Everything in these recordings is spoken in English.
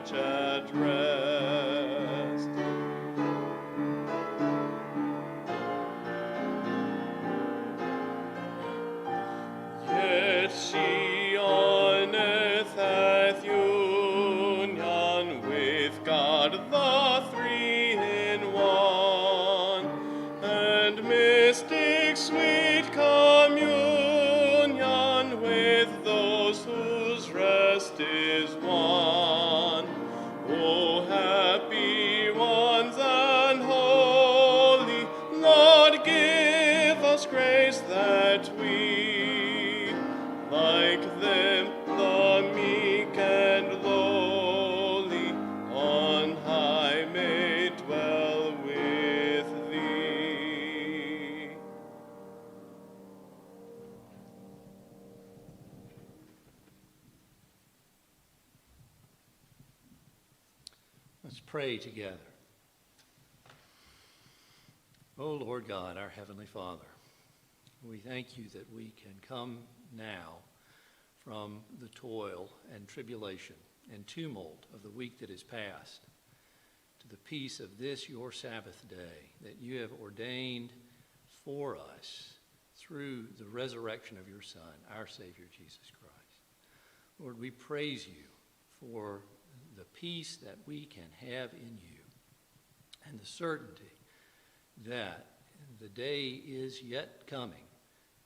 much at rest. Yet she on earth hath union with God the Three in One, and mystic sweet communion with those whose rest is won. O happy ones and holy, Lord, give us grace that we, like them, the meek and lowly, on high may dwell with thee. Let's pray together. O Lord God, our Heavenly Father, we thank you that we can come now from the toil and tribulation and tumult of the week that is past to the peace of this your Sabbath day that you have ordained for us through the resurrection of your Son, our Savior, Jesus Christ. Lord, we praise you for the peace that we can have in you and the certainty that the day is yet coming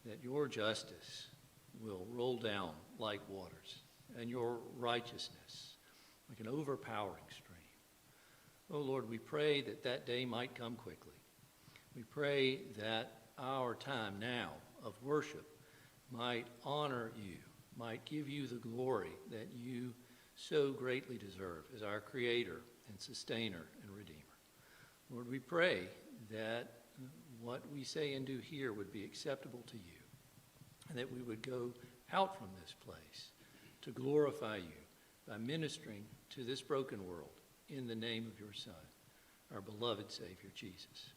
that your justice will roll down like waters and your righteousness like an overpowering stream. Oh Lord, we pray that that day might come quickly. We pray that our time now of worship might honor you, might give you the glory that you so greatly deserve as our Creator and Sustainer and Redeemer. Lord, we pray that what we say and do here would be acceptable to you, and that we would go out from this place to glorify you by ministering to this broken world in the name of your Son, our beloved Savior Jesus,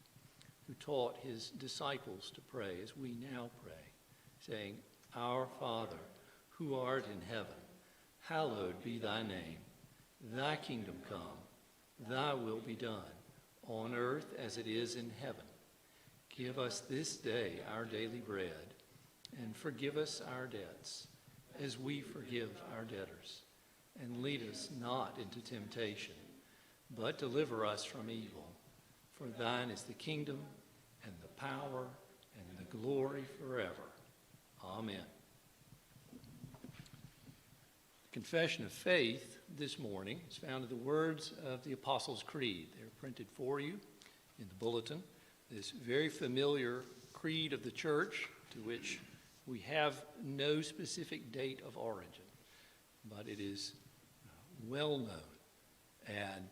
who taught his disciples to pray as we now pray, saying, Our Father, who art in heaven, hallowed be thy name. Thy kingdom come, thy will be done, on earth as it is in heaven. Give us this day our daily bread, and forgive us our debts, as we forgive our debtors. And lead us not into temptation, but deliver us from evil. For thine is the kingdom, and the power, and the glory forever. Amen. The confession of faith this morning is found in the words of the Apostles' Creed. They're printed for you in the bulletin. This very familiar creed of the church, to which we have no specific date of origin, but it is well known and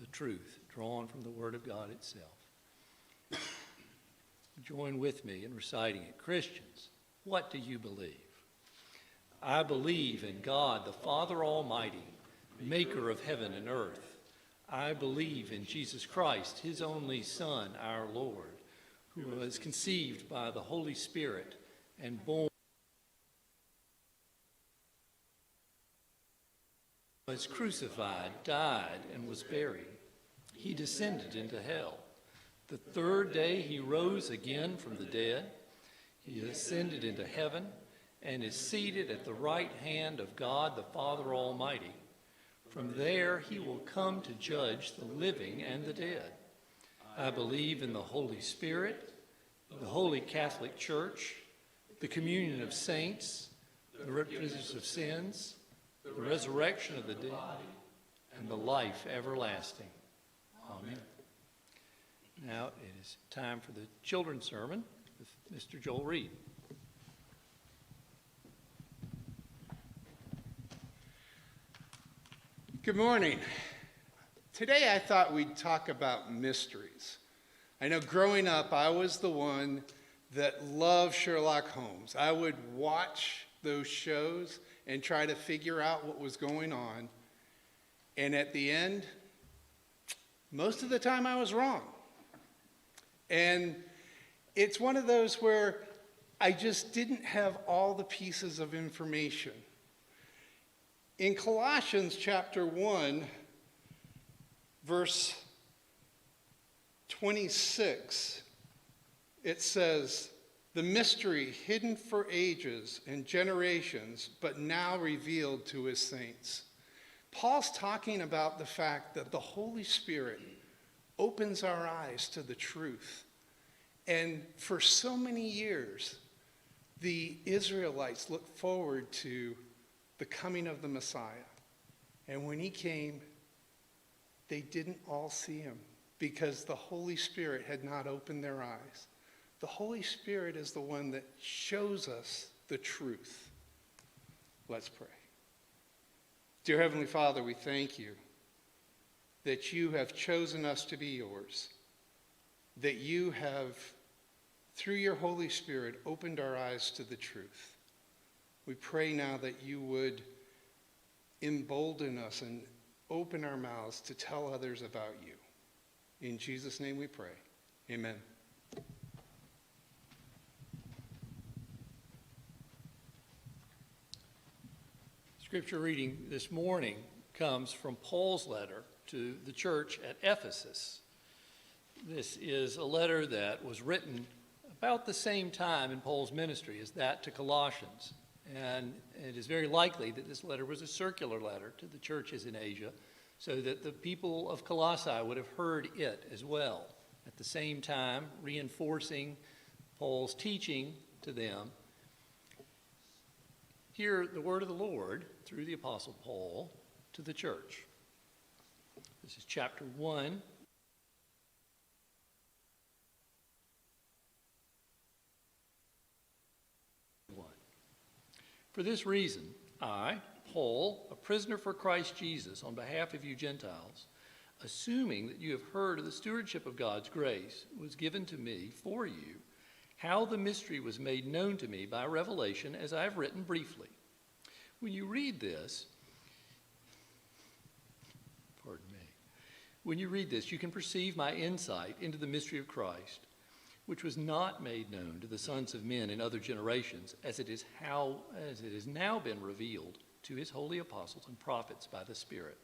the truth drawn from the Word of God itself. Join with me in reciting it. Christians, what do you believe? I believe in God, the Father Almighty, maker of heaven and earth. I believe in Jesus Christ, his only Son, our Lord, who was conceived by the Holy Spirit and born, was crucified, died, and was buried. He descended into hell. The third day he rose again from the dead. He ascended into heaven and is seated at the right hand of God the Father Almighty. From there he will come to judge the living and the dead. I believe in the Holy Spirit, the Holy Catholic Church, the communion of saints, the forgiveness of sins, the resurrection of the dead, and the life everlasting. Amen. Now it is time for the children's sermon with Mr. Joel Reed. Good morning. Today I thought we'd talk about mysteries. I know growing up I was the one that loved Sherlock Holmes. I would watch those shows and try to figure out what was going on. And at the end, most of the time I was wrong. And it's one of those where I just didn't have all the pieces of information. In Colossians chapter 1, verse 26, it says, "The mystery hidden for ages and generations, but now revealed to his saints." Paul's talking about the fact that the Holy Spirit opens our eyes to the truth. And for so many years, the Israelites looked forward to the coming of the Messiah. And when he came, they didn't all see him because the Holy Spirit had not opened their eyes. The Holy Spirit is the one that shows us the truth. Let's pray. Dear Heavenly Father, we thank you that you have chosen us to be yours, that you have, through your Holy Spirit, opened our eyes to the truth. We pray now that you would embolden us and open our mouths to tell others about you. In Jesus' name we pray. Amen. Scripture reading this morning comes from Paul's letter to the church at Ephesus. This is a letter that was written about the same time in Paul's ministry as that to Colossians. And it is very likely that this letter was a circular letter to the churches in Asia, so that the people of Colossae would have heard it as well at the same time, reinforcing Paul's teaching to them. Hear the word of the Lord through the Apostle Paul to the church. This is chapter 1. For this reason, I, Paul, a prisoner for Christ Jesus, on behalf of you Gentiles, assuming that you have heard of the stewardship of God's grace was given to me for you, how the mystery was made known to me by revelation, as I have written briefly. When you read this, you can perceive my insight into the mystery of Christ, which was not made known to the sons of men in other generations, as it has now been revealed to his holy apostles and prophets by the Spirit.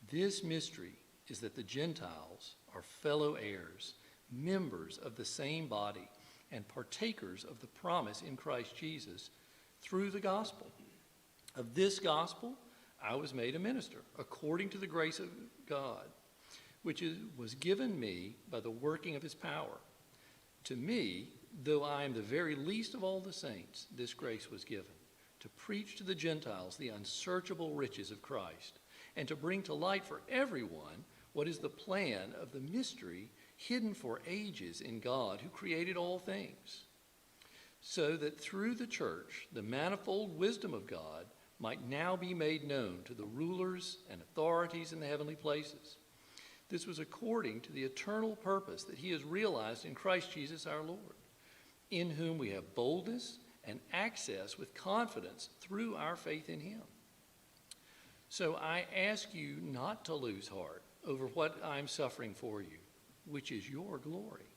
This mystery is that the Gentiles are fellow heirs, members of the same body, and partakers of the promise in Christ Jesus through the gospel. Of this gospel I was made a minister, according to the grace of God, which was given me by the working of his power. To me, though I am the very least of all the saints, this grace was given, to preach to the Gentiles the unsearchable riches of Christ, and to bring to light for everyone what is the plan of the mystery hidden for ages in God, who created all things, so that through the church the manifold wisdom of God might now be made known to the rulers and authorities in the heavenly places. This was according to the eternal purpose that he has realized in Christ Jesus our Lord, in whom we have boldness and access with confidence through our faith in him. So I ask you not to lose heart over what I'm suffering for you, which is your glory.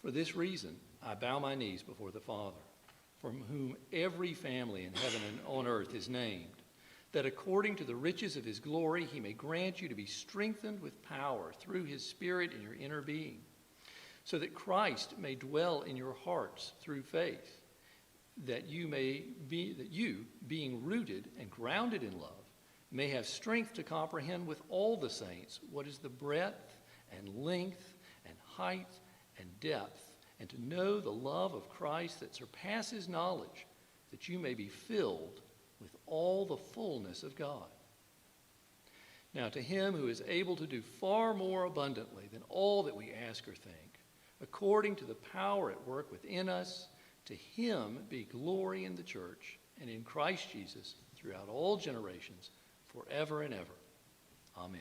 For this reason, I bow my knees before the Father, from whom every family in heaven and on earth is named, that according to the riches of his glory he may grant you to be strengthened with power through his Spirit in your inner being, so that Christ may dwell in your hearts through faith, that you, being rooted and grounded in love, may have strength to comprehend with all the saints what is the breadth and length and height and depth, and to know the love of Christ that surpasses knowledge, that you may be filled with all the fullness of God. Now to him who is able to do far more abundantly than all that we ask or think, according to the power at work within us, to him be glory in the church and in Christ Jesus throughout all generations, forever and ever. Amen.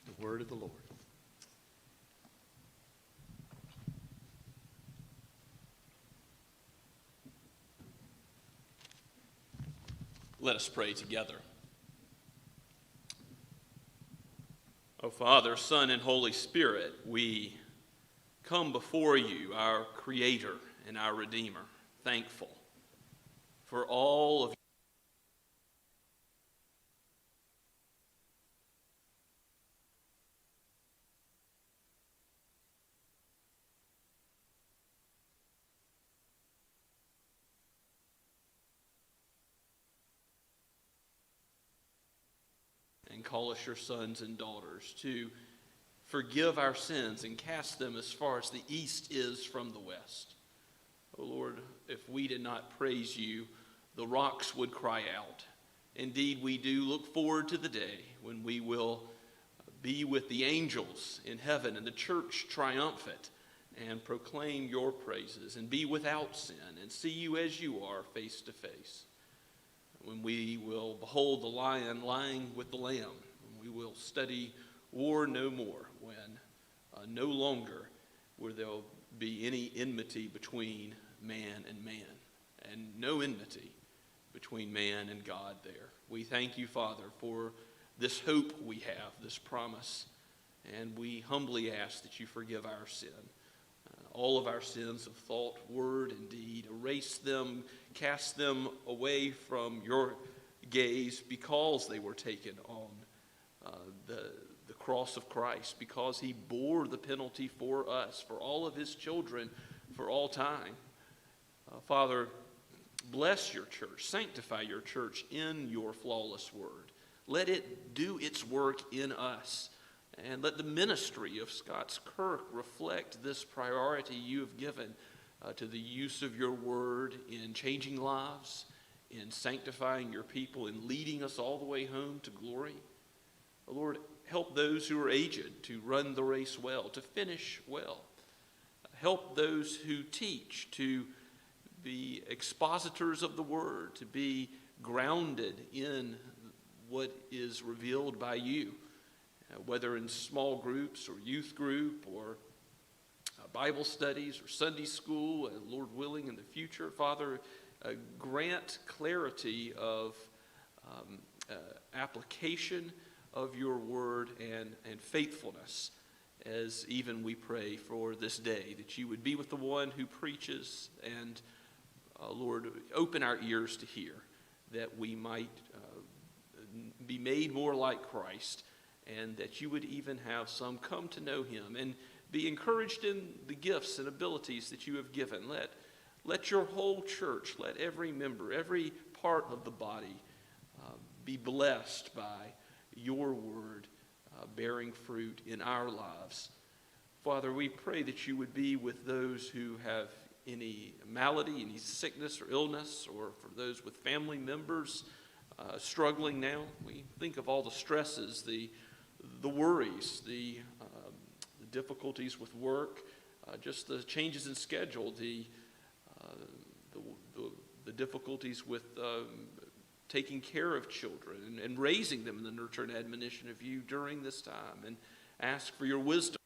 The word of the Lord. Let us pray together. O Father, Son, and Holy Spirit, we come before you, our Creator and our Redeemer, thankful for all of call us your sons and daughters, to forgive our sins and cast them as far as the east is from the west. Oh Lord, if we did not praise you, the rocks would cry out. Indeed, we do look forward to the day when we will be with the angels in heaven and the church triumphant and proclaim your praises and be without sin and see you as you are face to face. When we will behold the lion lying with the lamb, when we will study war no more, when no longer will there be any enmity between man and man, and no enmity between man and God there. We thank you, Father, for this hope we have, this promise, and we humbly ask that you forgive our sin. All of our sins of thought, word, and deed. Erase them, cast them away from your gaze because they were taken on the cross of Christ, because he bore the penalty for us, for all of his children, for all time. Father, bless your church, sanctify your church in your flawless word. Let it do its work in us. And let the ministry of Scots Kirk reflect this priority you have given to the use of your word in changing lives, in sanctifying your people, in leading us all the way home to glory. Lord, help those who are aged to run the race well, to finish well. Help those who teach to be expositors of the word, to be grounded in what is revealed by you. Whether in small groups or youth group or Bible studies or Sunday school, Lord willing, in the future, Father, grant clarity of application of your word and faithfulness, as even we pray for this day, that you would be with the one who preaches and, Lord, open our ears to hear, that we might be made more like Christ, and that you would even have some come to know him and be encouraged in the gifts and abilities that you have given. Let your whole church, let every member, every part of the body be blessed by your word bearing fruit in our lives. Father, we pray that you would be with those who have any malady, any sickness or illness, or for those with family members struggling now. We think of all the stresses, the worries, the difficulties with work, just the changes in schedule, the difficulties with taking care of children and raising them in the nurture and admonition of you during this time, and ask for your wisdom.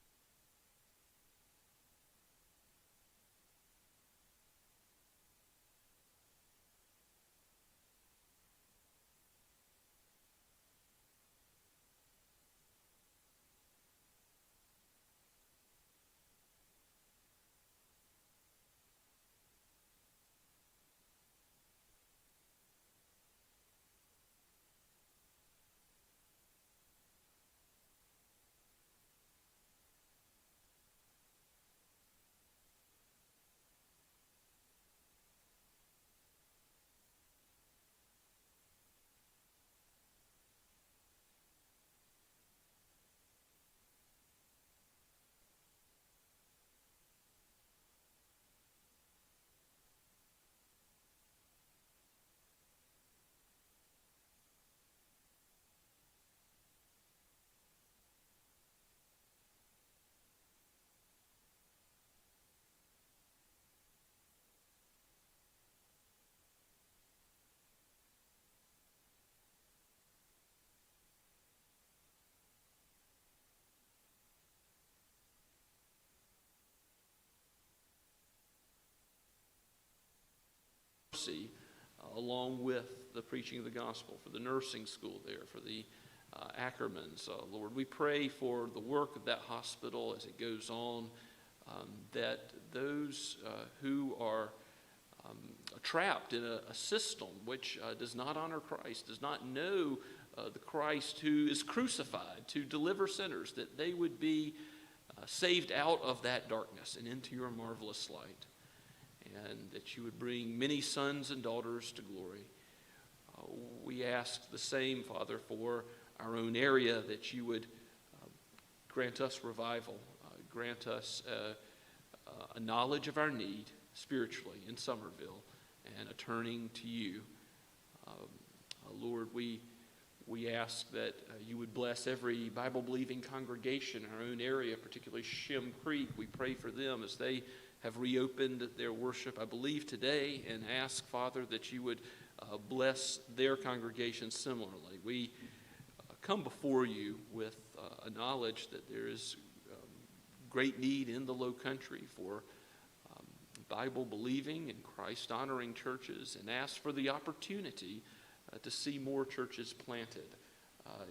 Mercy, along with the preaching of the gospel, for the nursing school there, for the Ackermans. Lord, we pray for the work of that hospital as it goes on, that those who are trapped in a system which does not honor Christ, does not know the Christ who is crucified to deliver sinners, that they would be saved out of that darkness and into your marvelous light, and that you would bring many sons and daughters to glory. We ask the same, Father, for our own area, that you would grant us revival, grant us a knowledge of our need spiritually in Summerville, and a turning to you. Lord, we ask that you would bless every Bible-believing congregation in our own area, particularly Shem Creek. We pray for them as they have reopened their worship, I believe, today, and ask, Father, that you would bless their congregation similarly. We come before you with a knowledge that there is great need in the Low Country for Bible-believing and Christ-honoring churches, and ask for the opportunity to see more churches planted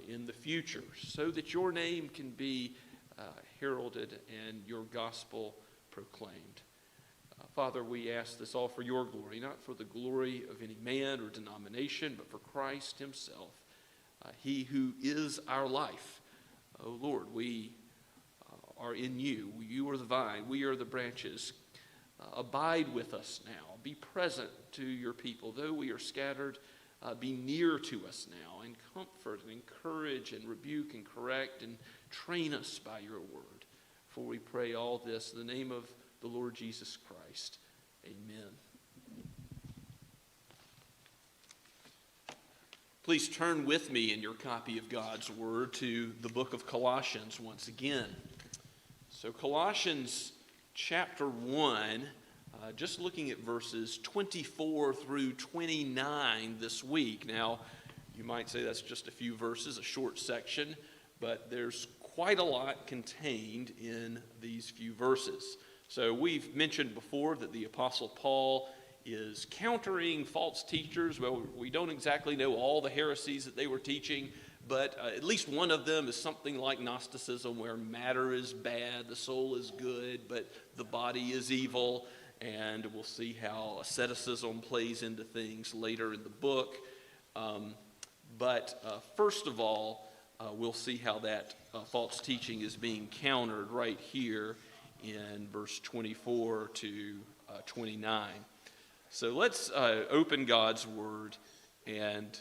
in the future, so that your name can be heralded and your gospel proclaimed. Father, we ask this all for your glory, not for the glory of any man or denomination, but for Christ himself, he who is our life. Oh Lord, we are in you. You are the vine, we are the branches. Abide with us now. Be present to your people. Though we are scattered, be near to us now, and comfort and encourage and rebuke and correct and train us by your word. For we pray all this in the name of the Lord Jesus Christ. Amen. Please turn with me in your copy of God's word to the book of Colossians once again. So Colossians chapter 1, just looking at verses 24 through 29 this week. Now, you might say that's just a few verses, a short section, but there's quite a lot contained in these few verses. So we've mentioned before that the Apostle Paul is countering false teachers. Well, we don't exactly know all the heresies that they were teaching, but at least one of them is something like Gnosticism, where matter is bad, the soul is good, but the body is evil. And we'll see how asceticism plays into things later in the book. But first of all, we'll see how that false teaching is being countered right here in verse 24 to 29. So let's open God's word and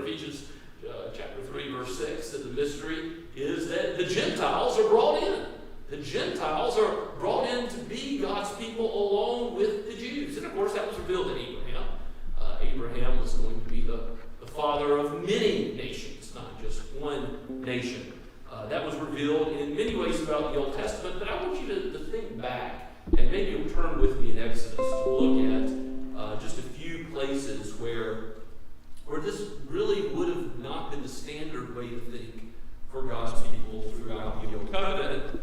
Ephesians chapter 3, verse 6, that the mystery is that the Gentiles are brought in. The Gentiles are brought in to be God's people along with the Jews. And of course, that was revealed in Abraham. Abraham was going to be the father of many nations, not just one nation. That was revealed in many ways throughout the Old Testament, but I want you to think back, and maybe you'll turn with me in Exodus to look at just a few places where this really would have not been the standard way to think for God's people throughout the Old Covenant,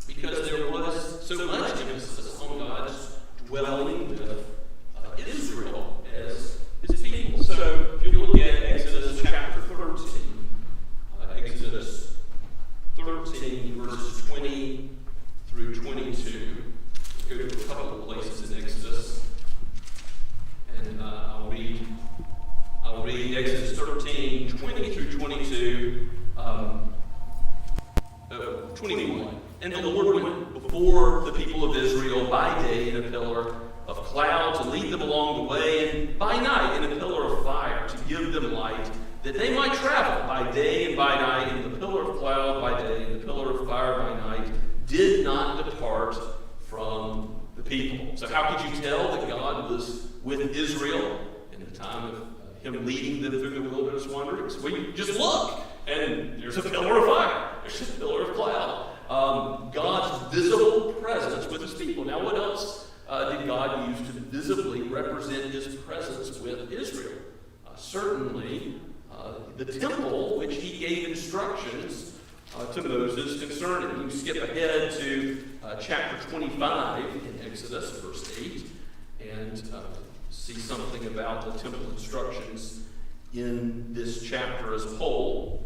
because there was so much emphasis on God's dwelling with Israel as his people. So if you look at Exodus chapter 13, Exodus 13, verses 20 through 22. Go to a couple of places in Exodus, and I'll read Exodus 13, 20 through 22, 21. And the Lord went before the people of Israel by day in a pillar of cloud to lead them along the way, and by night in a pillar of fire to give them light, that they might travel by day and by night. And the pillar of cloud by day and the pillar of fire by night did not depart from the people. So how could you tell that God was with Israel in the time of him leading them through the wilderness wanderings? Well, you just look, and there's a pillar of fire. There's a pillar of cloud. God's visible presence with his people. Now, what else did God use to visibly represent his presence with Israel? Certainly, the temple, which he gave instructions to Moses concerning. You skip ahead to chapter 25 in Exodus, verse 8, and see something about the temple instructions in this chapter as a whole.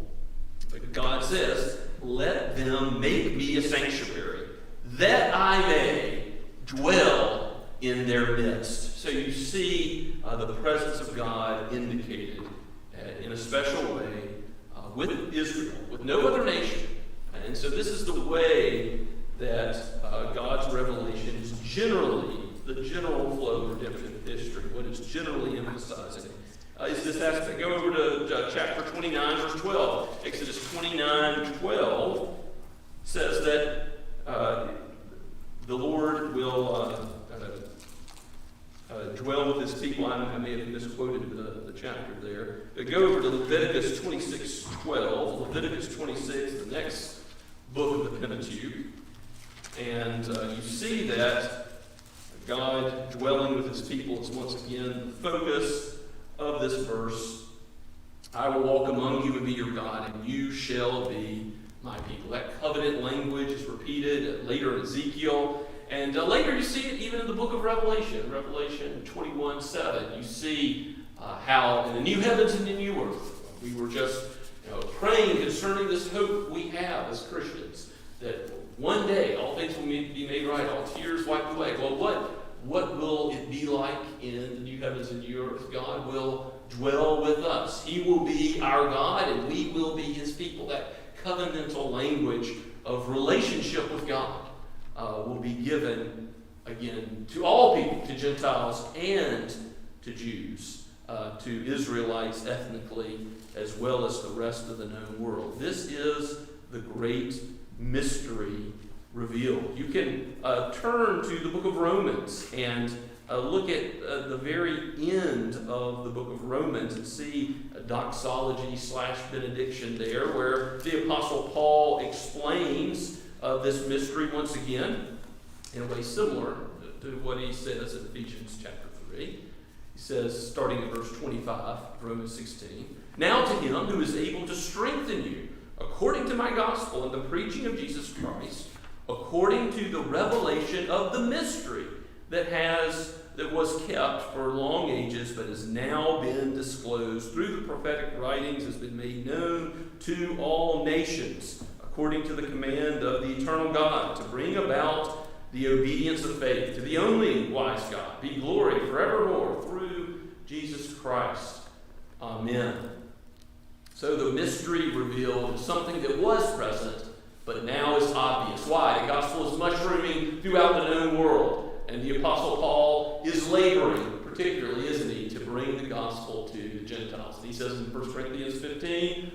But God says, "Let them make me a sanctuary, that I may dwell in their midst." So you see the presence of God indicated in a special way with Israel, with no other nation. And so this is the way that God's revelation is generally, the general flow of redemptive history, what it's generally emphasizing, is this aspect. Go over to chapter 29, verse 12. Exodus 29:12 says that the Lord will dwell with his people. I may have misquoted the chapter there. But go over to Leviticus 26:12. Leviticus 26, the next book of the Pentateuch. And you see that God dwelling with his people is once again the focus of this verse. "I will walk among you and be your God, and you shall be my people." That covenant language is repeated later in Ezekiel. And later you see it even in the book of Revelation. Revelation 21:7. You see how in the new heavens and the new earth, we were just praying concerning this hope we have as Christians, that one day all things will be made right, all tears wiped away. Well, what will it be like in the new heavens and new earth? God will dwell with us. He will be our God, and we will be his people. That covenantal language of relationship with God will be given, again, to all people, to Gentiles and to Jews, to Israelites ethnically, as well as the rest of the known world. This is the great mystery revealed. You can turn to the book of Romans and look at the very end of the book of Romans and see a doxology / benediction there, where the Apostle Paul explains this mystery once again in a way similar to what he says in Ephesians chapter 3. He says, starting at verse 25, Romans 16, "Now to him who is able to strengthen you according to my gospel and the preaching of Jesus Christ, according to the revelation of the mystery that was kept for long ages, but has now been disclosed through the prophetic writings, has been made known to all nations, according to the command of the eternal God, to bring about the obedience of faith to the only wise God, be glory forevermore through Jesus Christ. Amen." So the mystery revealed is something that was present, but now is obvious. Why? The gospel is mushrooming throughout the known world, and the Apostle Paul is laboring, particularly, isn't he, to bring the gospel to the Gentiles. And he says in 1 Corinthians 15,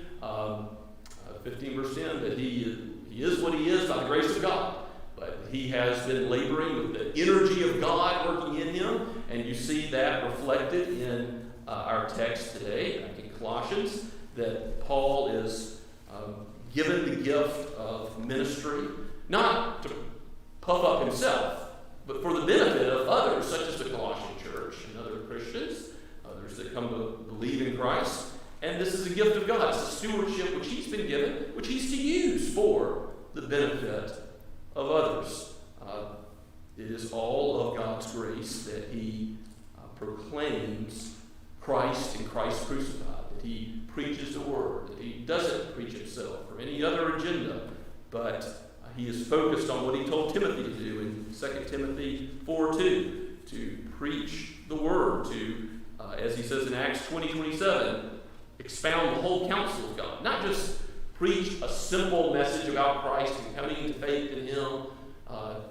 15 verse 10, that he is what he is by the grace of God. But he has been laboring with the energy of God working in him, and you see that reflected in our text today, back in Colossians, that Paul is given the gift of ministry, not to puff up himself, but for the benefit of others, such as the Colossian church and other Christians, others that come to believe in Christ. And this is a gift of God. It's a stewardship which he's been given, which he's to use for the benefit of others. It is all of God's grace that he proclaims Christ and Christ crucified, that he preaches the word, that he doesn't preach himself or any other agenda, but he is focused on what he told Timothy to do in 2 Timothy 4:2, to preach the word, to, as he says in Acts 20:27, expound the whole counsel of God. Not just preach a simple message about Christ and coming to faith in him.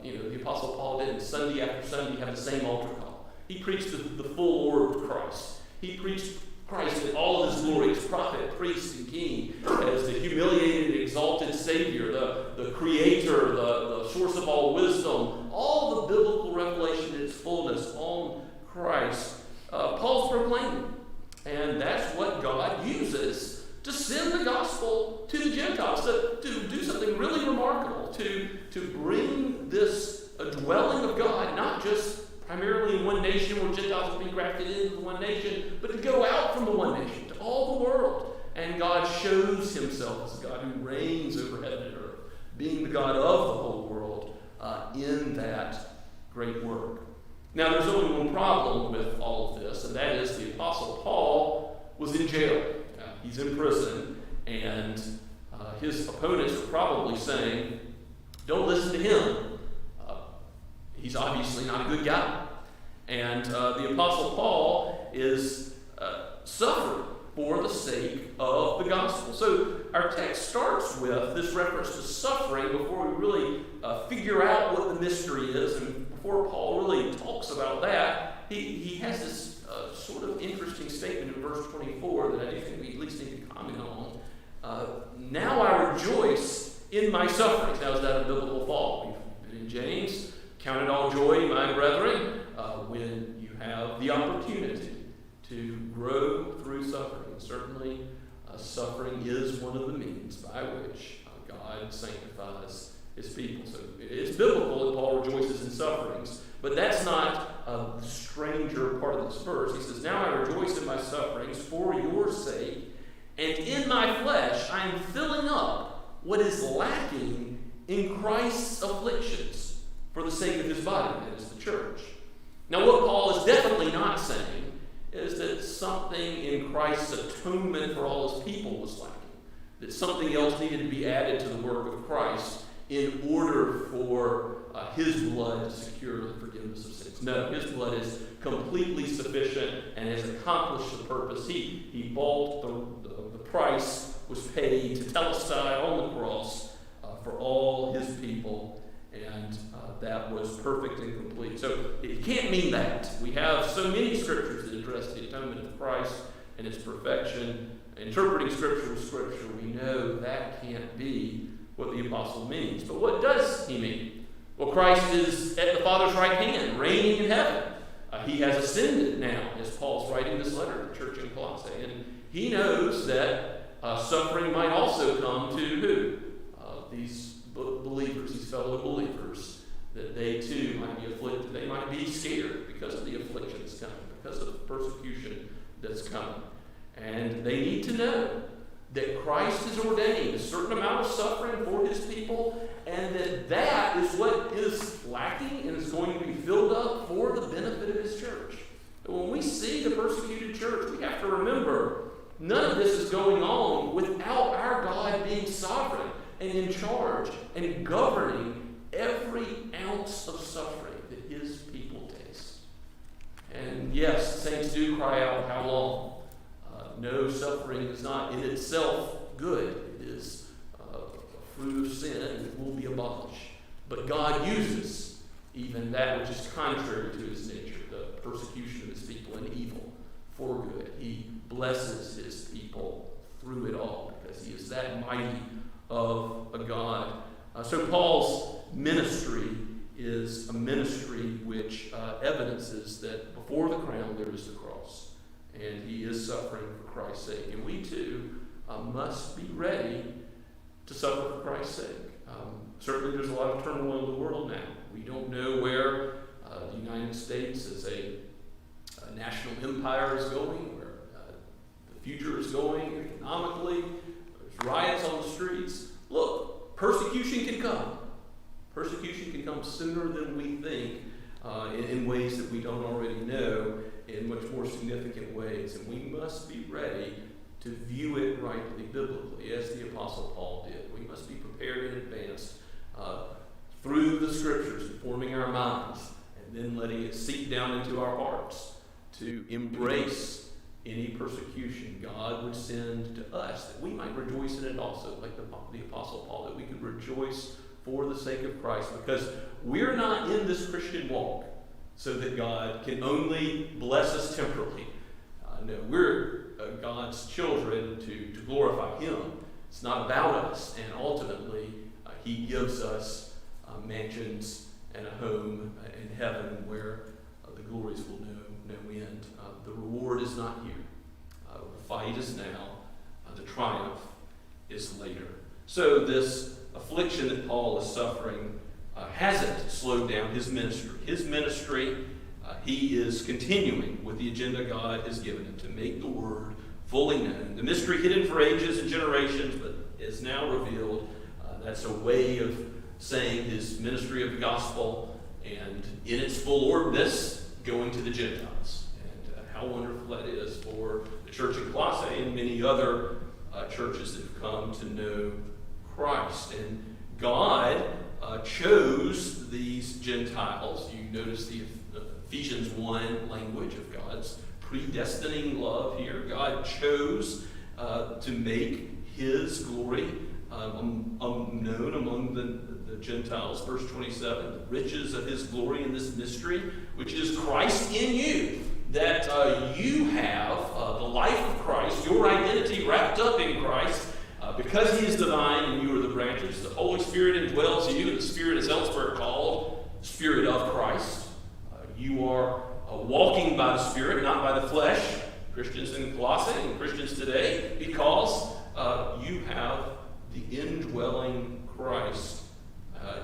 The Apostle Paul didn't Sunday after Sunday have the same altar call. He preached the full order of Christ. He preached Christ in all of his glory as prophet, priest, and king, as the humiliated, exalted Savior, the Creator, the source of all wisdom, all the biblical revelation in its fullness on Christ. Paul's proclaiming. And that's what God uses to send the gospel to the Gentiles, to do something really remarkable, to bring this dwelling of God, not just primarily in one nation where Gentiles will be grafted into the one nation, but to go out from the one nation to all the world. And God shows himself as a God who reigns over heaven and earth, being the God of the whole world in that great work. Now, there's only one problem with all of this, and that is the Apostle Paul was in jail. He's in prison, and his opponents are probably saying, don't listen to him. He's obviously not a good guy. And the Apostle Paul is suffering for the sake of the gospel. So our text starts with this reference to suffering before we really figure out what the mystery is. And before Paul really talks about that, he has this sort of interesting statement in verse 24 that I think we at least need to comment on. Now I rejoice in my sufferings. Now, is that a biblical thought? We've been in James. Count it all joy, my brethren, when you have the opportunity to grow through suffering. And certainly, suffering is one of the means by which God sanctifies his people. So it's biblical that Paul rejoices in sufferings, but that's not the stranger part of this verse. He says, now I rejoice in my sufferings for your sake, and in my flesh I am filling up what is lacking in Christ's afflictions for the sake of his body, that is the church. Now, what Paul is definitely not saying is that something in Christ's atonement for all his people was lacking, that something else needed to be added to the work of Christ in order for his blood to secure the forgiveness of sins. No, his blood is completely sufficient and has accomplished the purpose. He bought the price was paid to telestai on the cross for all his people, and that was perfect and complete. So it can't mean that. We have so many scriptures that address the atonement of Christ and its perfection. Interpreting scripture with scripture, we know that can't be what the apostle means. But what does he mean? Well, Christ is at the Father's right hand, reigning in heaven. He has ascended now, as Paul's writing this letter to the church in Colossae. And he knows that suffering might also come to who? These believers, these fellow believers, that they too might be afflicted. They might be scared because of the affliction that's coming, because of the persecution that's coming. And they need to know that Christ has ordained a certain amount of suffering for his people, and that is what is lacking and is going to be filled up for the benefit of his church. But when we see the persecuted church, we have to remember none of this is going on without our God being sovereign and in charge and governing every ounce of suffering that his people taste. And yes, saints do cry out, how long? No, suffering is not in itself good. It is a fruit of sin and it will be abolished. But God uses even that which is contrary to his nature, the persecution of his people and evil, for good. He blesses his people through it all because he is that mighty of a God. So Paul's ministry is a ministry which evidences that before the crown there is the cross, and he is suffering for Christ's sake. And we too must be ready to suffer for Christ's sake. Certainly there's a lot of turmoil in the world now. We don't know where the United States as a national empire is going, where the future is going economically. There's riots on the streets. Look, persecution can come. Persecution can come sooner than we think in ways that we don't already know, in much more significant ways. And we must be ready to view it rightly, biblically, as the Apostle Paul did. We must be prepared in advance through the Scriptures, forming our minds, and then letting it seep down into our hearts to embrace any persecution God would send to us, that we might rejoice in it also, like the Apostle Paul, that we could rejoice for the sake of Christ, because we're not in this Christian walk so that God can only bless us temporally. No, we're God's children to glorify Him. It's not about us, and ultimately He gives us mansions and a home in heaven where the glories will know no end. The reward is not here. The fight is now. The triumph is later. So this affliction that Paul is suffering hasn't slowed down his ministry. His ministry, he is continuing with the agenda God has given him to make the word fully known. The mystery hidden for ages and generations, but is now revealed. That's a way of saying his ministry of the gospel, and in its full orbness, going to the Gentiles. And how wonderful that is for the church in Colossae and many other churches that have come to know Christ. And God chose these Gentiles. You notice the Ephesians 1 language of God's predestining love here. God chose to make his glory known among the Gentiles. Verse 27, the riches of his glory in this mystery, which is Christ in you, that you have the life of Christ, your identity wrapped up in Christ, because he is divine and you are the branches. The Holy Spirit indwells you, and the Spirit is elsewhere called the Spirit of Christ. You are walking by the Spirit, not by the flesh, Christians in Colossae and Christians today, because you have the indwelling Christ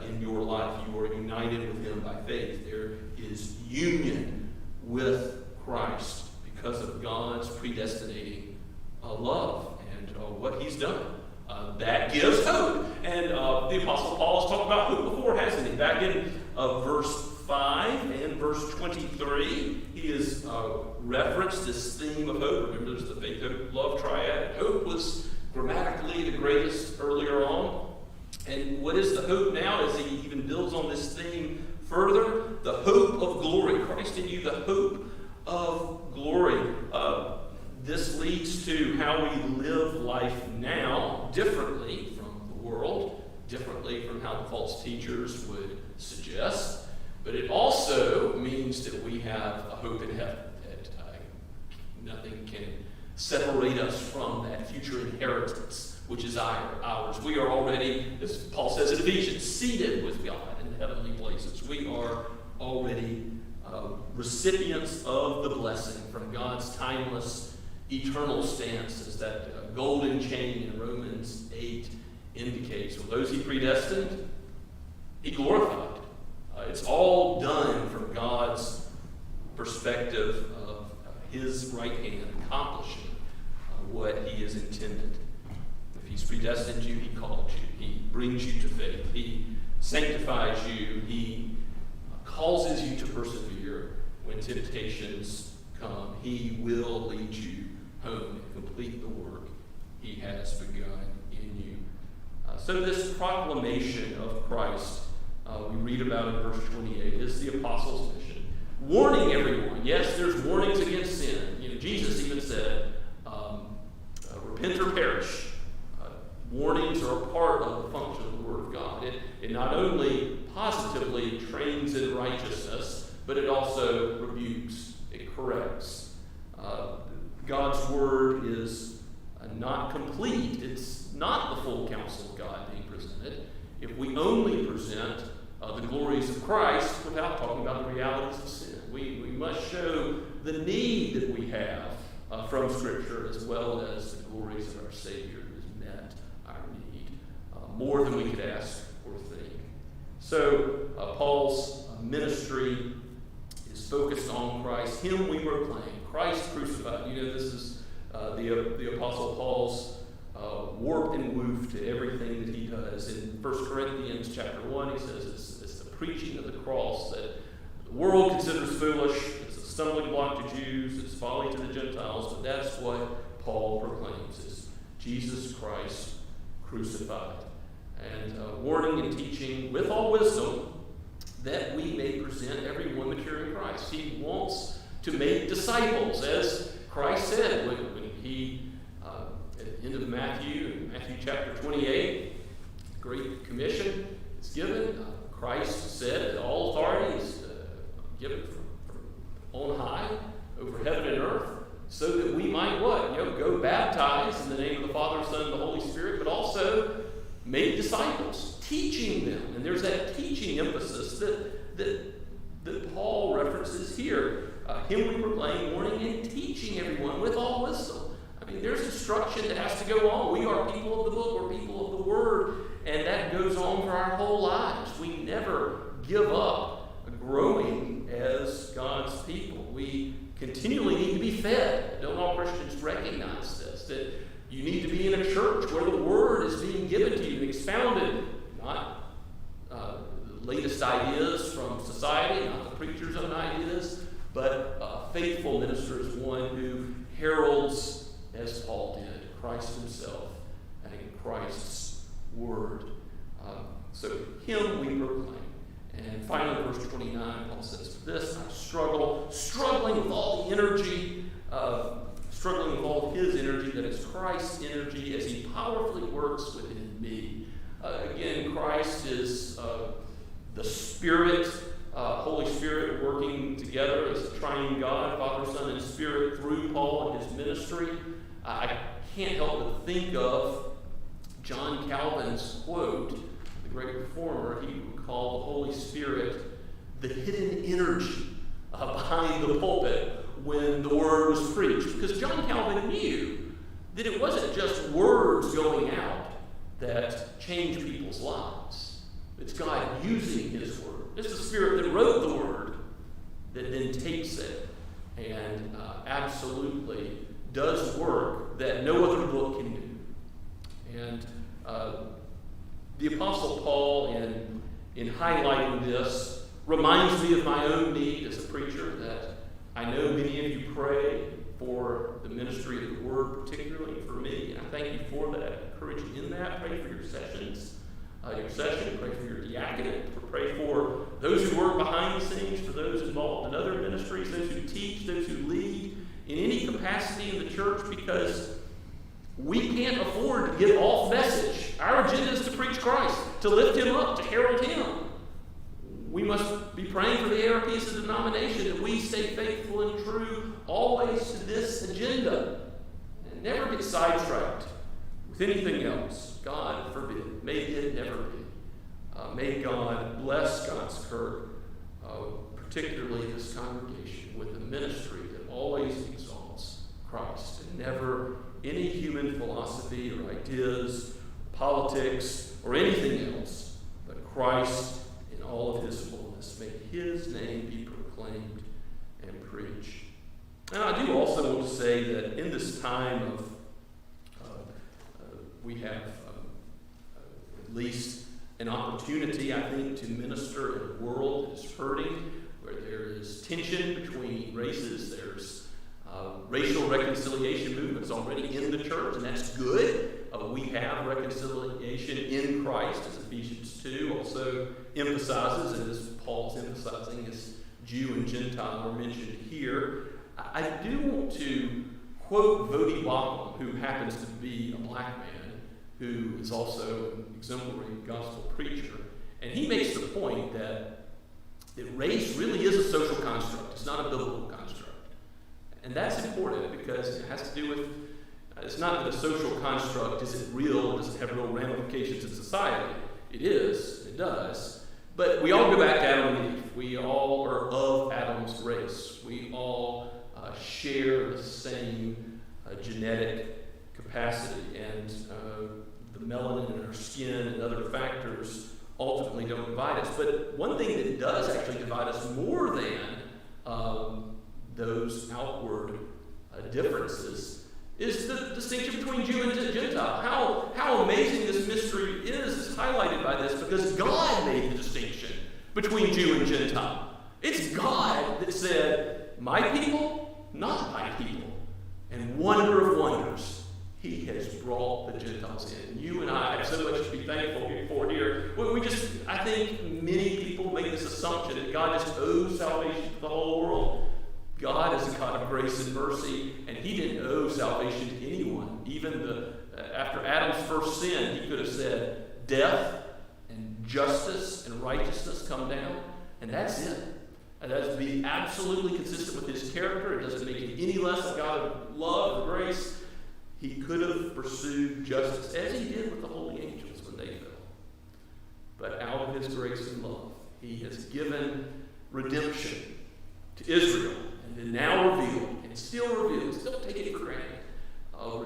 in your life. You are united with him by faith. There is union with Christ because of God's predestinating love and what he's done. That gives hope. And the Apostle Paul has talked about hope before, hasn't he? Back in verse 5 and verse 23, he has referenced this theme of hope. Remember, there's the faith, hope, love triad. Hope was grammatically the greatest earlier on. And what is the hope now as he even builds on this theme further? The hope of glory. Christ in you, the hope of glory. This leads to how we live life now differently from the world, differently from how the false teachers would suggest. But it also means that we have a hope in heaven, that nothing can separate us from that future inheritance, which is ours. We are already, as Paul says in Ephesians, seated with God in the heavenly places. We are already recipients of the blessing from God's timeless, eternal stance, as that golden chain in Romans 8 indicates. For those he predestined, he glorified. It's all done from God's perspective of his right hand accomplishing what he has intended. If he's predestined you, he called you. He brings you to faith. He sanctifies you. He causes you to persevere when temptations come. He will lead you home and complete the work he has begun in you. So this proclamation of Christ we read about in verse 28 is the apostles' mission. Warning everyone. Yes, there's warnings against sin. Jesus even said, repent or perish. Warnings are a part of the function of the Word of God. It not only positively trains in righteousness, but it also rebukes, it corrects. not complete. It's not the full counsel of God being presented if we only present the glories of Christ without talking about the realities of sin. We must show the need that we have from Scripture, as well as the glories of our Savior who has met our need more than we could ask or think. So Paul's ministry is focused on Christ. Him we proclaim, Christ crucified. You know, this is the Apostle Paul's warp and woof to everything that he does. In 1 Corinthians chapter 1, he says it's the preaching of the cross that the world considers foolish. It's a stumbling block to Jews. It's folly to the Gentiles. But that's what Paul proclaims, is Jesus Christ crucified. And warning and teaching with all wisdom that we may present everyone mature in Christ. He wants to make disciples, as Christ said when he, at the end of Matthew chapter 28, the Great Commission is given. Christ said that all authority is given from on high over heaven and earth, so that we might what? Go baptize in the name of the Father, Son, and the Holy Spirit, but also make disciples, teaching them. And there's that teaching emphasis that Paul references here. Him we proclaim, warning and teaching everyone with all wisdom. I mean, there's instruction that has to go on. We are people of the book, we're people of the Word, and that goes on for our whole lives. We never give up growing as God's people. We continually need to be fed. Don't all Christians recognize this? That you need to be in a church where the Word is being given to you and expounded, not the latest ideas from society, not the preacher's own ideas, but a faithful minister is one who heralds, as Paul did, Christ himself and Christ's word. So him we proclaim. And finally, verse 29, Paul says, "For this I struggle, struggling with all the energy, struggling with all his energy, that is Christ's energy, as he powerfully works within me." Again, Christ is the Spirit, Holy Spirit working together as a triune God, Father, Son, and Spirit through Paul and his ministry. I can't help but think of John Calvin's quote, the great reformer. He would call the Holy Spirit the hidden energy behind the pulpit when the word was preached. Because John Calvin knew that it wasn't just words going out that change people's lives. It's God using his word. It's the Spirit that wrote the word that then takes it and absolutely does work that no other book can do. And the Apostle Paul, in highlighting this, reminds me of my own need as a preacher, that I know many of you pray for the ministry of the word, particularly for me, and I thank you for that. I encourage you in that. Pray for your sessions. Pray for your diaconate, pray for those who work behind the scenes, for those involved in other ministries, those who teach, those who lead in any capacity in the church, because we can't afford to get off message. Our agenda is to preach Christ, to lift him up, to herald him. We must be praying for the hierarchies of the denomination that we stay faithful and true always to this agenda and never get sidetracked with anything else. God forbid. May it never be. May God bless Scots Kirk, particularly this congregation, with a ministry that always exalts Christ and never any human philosophy or ideas, politics, or anything else, but Christ in all of his fullness. May his name be proclaimed and preached. And I do also want to say that in this time of, we have at least an opportunity, I think, to minister in a world that is hurting, where there is tension between races. There's racial reconciliation movements already in the church, and that's good. We have reconciliation in Christ, as Ephesians 2 also emphasizes, and as Paul's emphasizing, as Jew and Gentile are mentioned here. I do want to quote Vodi Bakum, who happens to be a black man, who is also an exemplary gospel preacher. And he makes the point that race really is a social construct. It's not a biblical construct. And that's important because it has to do with It's not that a social construct isn't real, doesn't have real ramifications in society. It is, it does. But we all go back to Adam and Eve. We all are of Adam's race. We all share the same genetic capacity, and the melanin in our skin and other factors ultimately don't divide us. But one thing that does actually divide us more than those outward differences is the distinction between Jew and Gentile. How amazing this mystery is highlighted by this, because God made the distinction between Jew and Gentile. It's God that said, my people, not my people. And wonder of wonders, he has brought the Gentiles in. You and I have so much to be thankful for here. I think many people make this assumption that God just owes salvation to the whole world. God is a God of grace and mercy, and he didn't owe salvation to anyone. Even after Adam's first sin, he could have said, death and justice and righteousness come down, and that's it. And that's be absolutely consistent with his character. It doesn't make him any less a God of love or grace. He could have pursued justice, as he did with the holy angels when they fell. But out of his grace and love, he has given redemption to Israel, and then now revealed, and still revealed, still taking for granted,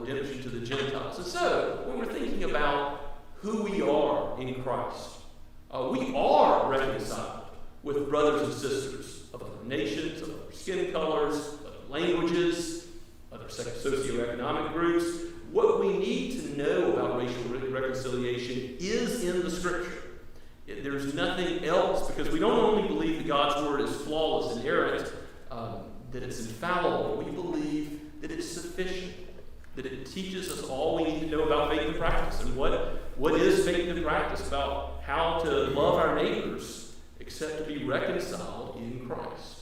redemption to the Gentiles. And so, when we're thinking about who we are in Christ, we are reconciled with brothers and sisters of other nations, of other skin colors, other languages, other socioeconomic groups. What we need to know about racial reconciliation is in the Scripture. There's nothing else, because we don't only believe that God's Word is flawless and inerrant, that it's infallible. We believe that it's sufficient, that it teaches us all we need to know about faith and practice. And what is faith and practice? About how to love our neighbors except to be reconciled in Christ.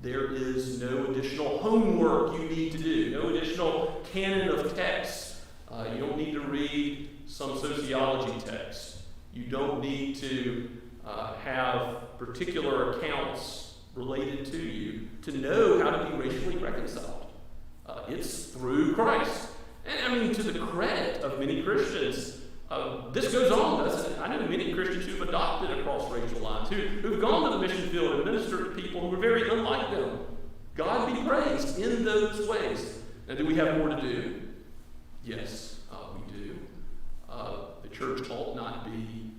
There is no additional homework you need to do, no additional canon of texts. You don't need to read some sociology text. You don't need to have particular accounts related to you to know how to be racially reconciled. It's through Christ. And I mean, to the credit of many Christians, this goes on, doesn't it? I know many Christians who've adopted across racial lines, who've gone to the mission field and ministered to people who are very unlike them. God be praised in those ways. Now, do we have more to do? Yes, we do. The church ought not be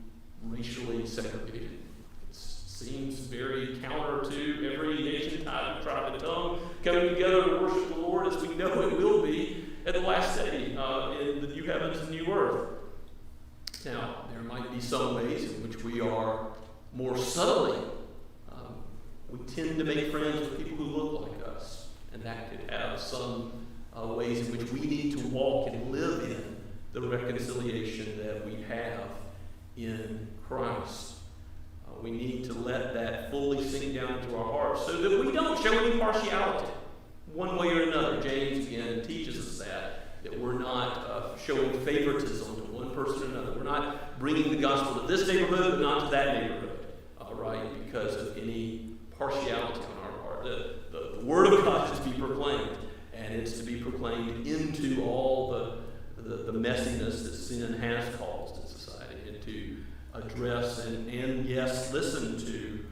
racially segregated. It seems very counter to every nation, tribe, and tongue coming together to worship the Lord, as we know it will be at the last day in the new heavens and new earth. Now, there might be some ways in which we are more subtly. We tend to make friends with people who look like us, and that could have some ways in which we need to walk and live in the reconciliation that we have in Christ. We need to let that fully sink down into our hearts so that we don't show any partiality one way or another. James again teaches us that we're not showing favoritism to one person or another. We're not bringing the gospel to this neighborhood but not to that neighborhood, right, because of any partiality on our part. The Word of God is to be proclaimed, and it's to be proclaimed into all the messiness that sin has caused in society, and to address and yes, listen to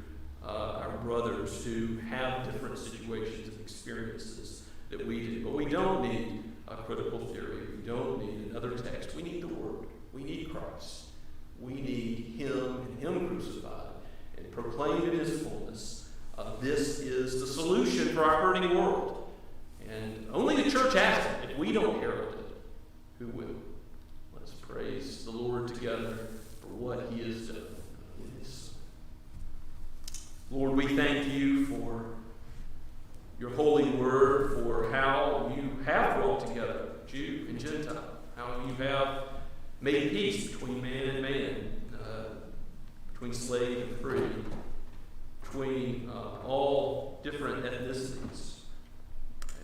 our brothers who have different situations and experiences that we do. But we don't need a critical theory. We don't need another text. We need the Word. We need Christ. We need Him and Him crucified and proclaimed in His fullness. This is the solution for our hurting world. And only the church has it. If we don't herald it, who will? Let us praise the Lord together for what He has done in His Son. Lord, we thank You for Your holy word, for how You have brought together Jew and Gentile, how You have made peace between man and man, between slave and free, between all different ethnicities.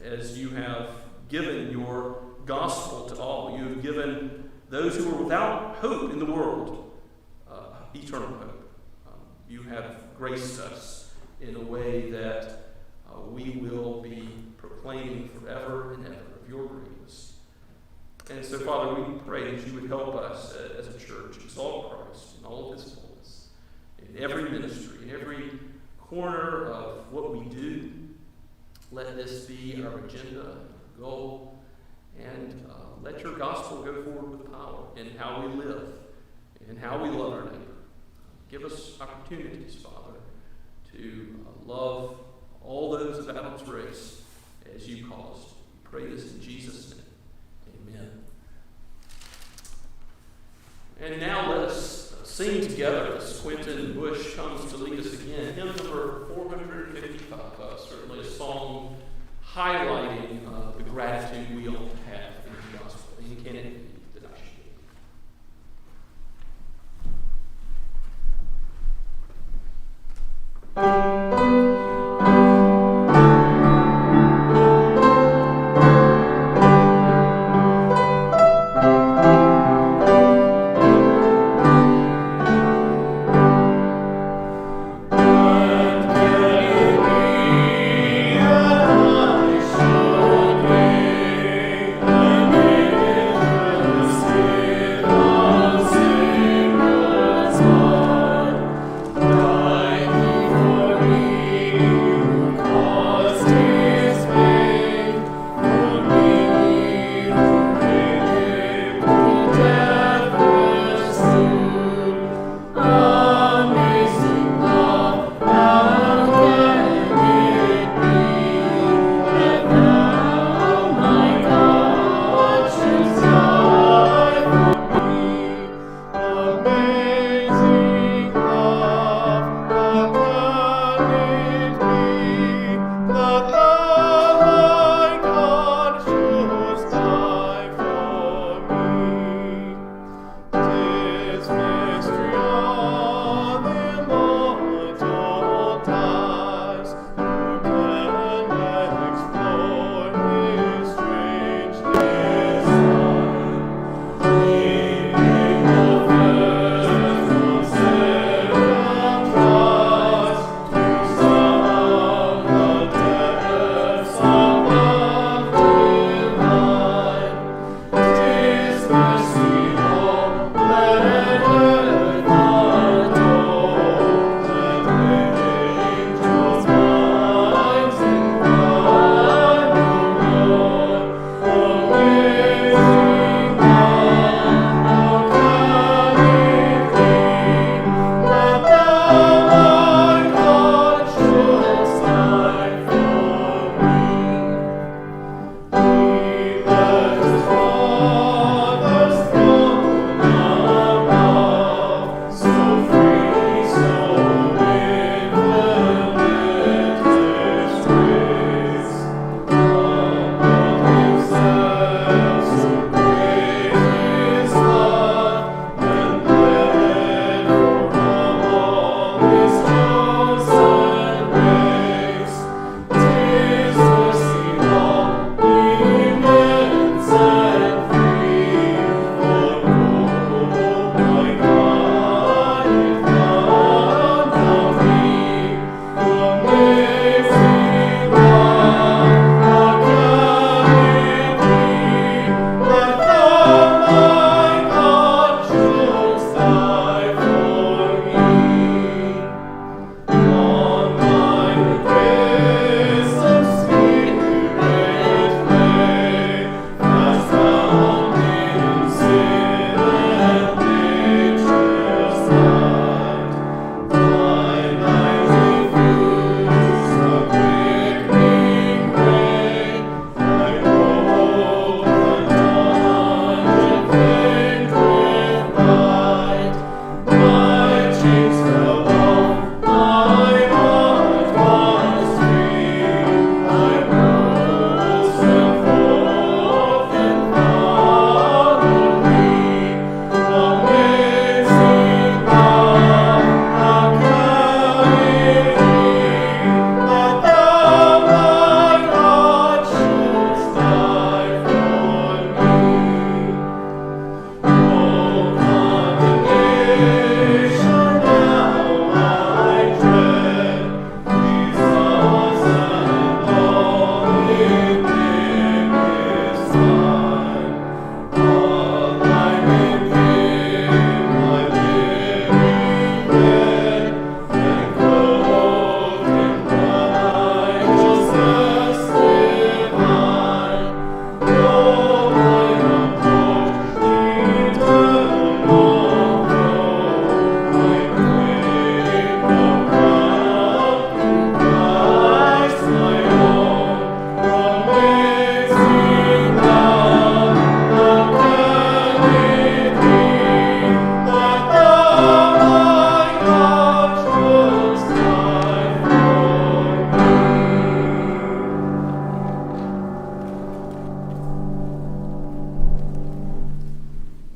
As You have given Your gospel to all, You have given those who are without hope in the world eternal hope. You have graced us in a way that we will be proclaiming forever and ever of Your greatness. And so, Father, we pray that you would help us as a church exalt Christ in all of his fullness, in every ministry, in every corner of what we do. Let this be our agenda, goal, and let your gospel go forward with power in how we live and how we love our neighbor. Give us opportunities, Father, to love all those of Adam's race as you call us. We pray this in Jesus' name. Amen. And now let us sing together as Quentin Bush comes to lead us again. Hymn number 455, certainly a song highlighting the gratitude we all have in the gospel. And can it be that I should be? Should be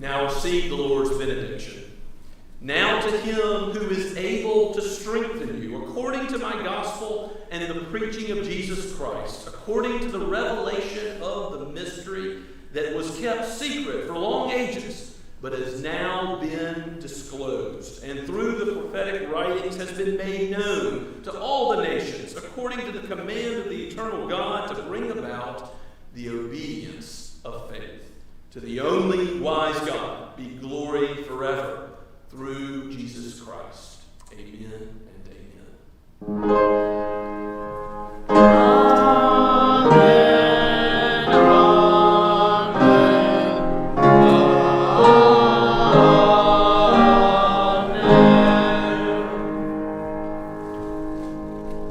Now receive the Lord's benediction. Now to him who is able to strengthen you, according to my gospel and the preaching of Jesus Christ, according to the revelation of the mystery that was kept secret for long ages, but has now been disclosed, and through the prophetic writings has been made known to all the nations, according to the command of the eternal God, to bring about the obedience of faith. To the only wise God be glory forever, through Jesus Christ. Amen and amen.